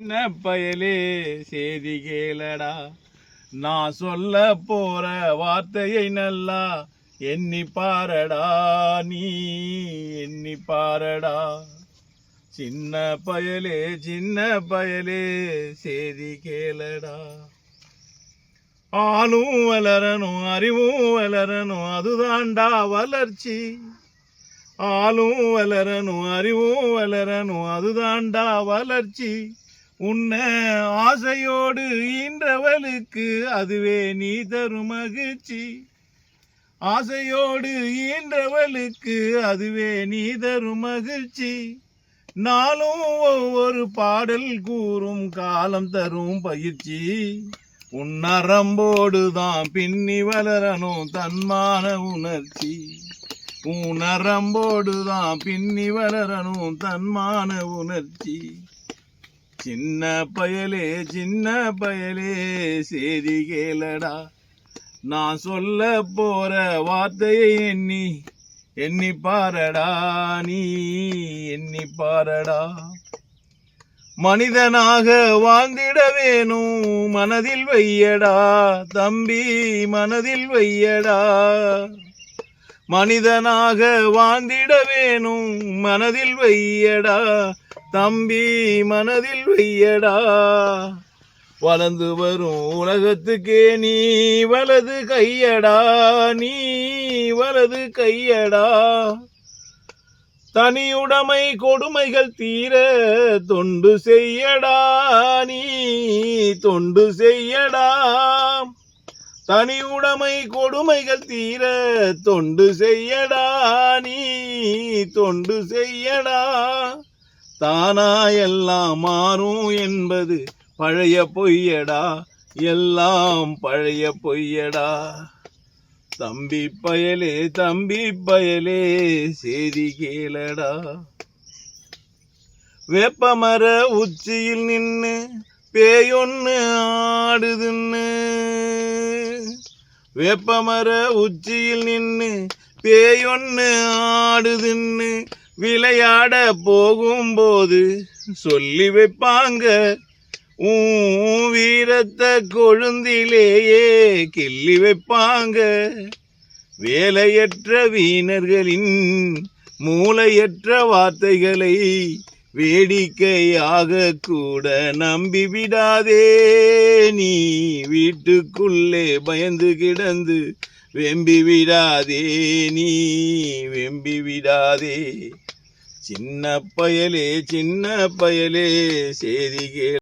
சின்ன பயலே சேதி கேளடா, நான் சொல்ல போற வார்த்தையை நல்லா எண்ணி பாரடா, நீ எண்ணி பாரடா. சின்ன பயலே சேதி கேளடா. ஆளும் வளரணும் அறிவும் வளரணும் அதுதாண்டா வளர்ச்சி. ஆளும் வளரணும் அறிவும் வளரணும் அதுதாண்டா வளர்ச்சி. உன்னை ஆசையோடு ஈன்றவளுக்கு அதுவே நீ தரும் மகிழ்ச்சி. ஆசையோடு ஈன்றவளுக்கு அதுவே நீ தரும் மகிழ்ச்சி. நாளும் ஒவ்வொரு பாடல் கூறும் காலம் தரும் பயிற்சி. உன் நரம்போடுதான் பின்னி வளரணும் தன்மான உணர்ச்சி. உன் நரம்போடுதான் பின்னி வளரணும் தன்மான உணர்ச்சி. சின்ன பயலே சேதி கேளடா, நான் சொல்ல போற வார்த்தையை எண்ணி எண்ணி பாரடா, நீ எண்ணி பாரடா. மனிதனாக வாழ்ந்திட வேணும் மனதில் வையடா தம்பி, மனதில் வையடா. மனிதனாக வாழ்ந்திட வேணும் மனதில் வையடா தம்பி, மனதில் வையடா. வளர்ந்து வரும் உலகத்துக்கே நீ வலது கையடா, நீ வலது கையடா. தனியுடைமை கொடுமைகள் தீர தொண்டு செய்யடா, நீ தொண்டு செய்யடா. தனியுடைமை கொடுமைகள் தீர தொண்டு செய்யடா, நீ தொண்டு செய்யடா. தானா எல்லாம் மாறும் என்பது பழைய பொய்யடா, எல்லாம் பழைய பொய்யடா. தம்பி பயலே சேதி கேளடா. வேப்பமர உச்சியில் நின்னு பேயொன்னு ஆடுதுன்னு. வேப்பமர உச்சியில் நின்னு பேயொன்னு ஆடுதுன்னு விளையாட போகும்போது சொல்லி வைப்பாங்க. வீரத்தை கொழுந்திலேயே கிள்ளி வைப்பாங்க. வேலையற்ற வீணர்களின் மூளையற்ற வார்த்தைகளை வேடிக்கையாக கூட நம்பி விடாதே. நீ வீட்டுக்குள்ளே பயந்து கிடந்து வெம்பி விடாதே, நீ வெம்பி விடாதே. சின்ன பயலே சேதி கேளடா.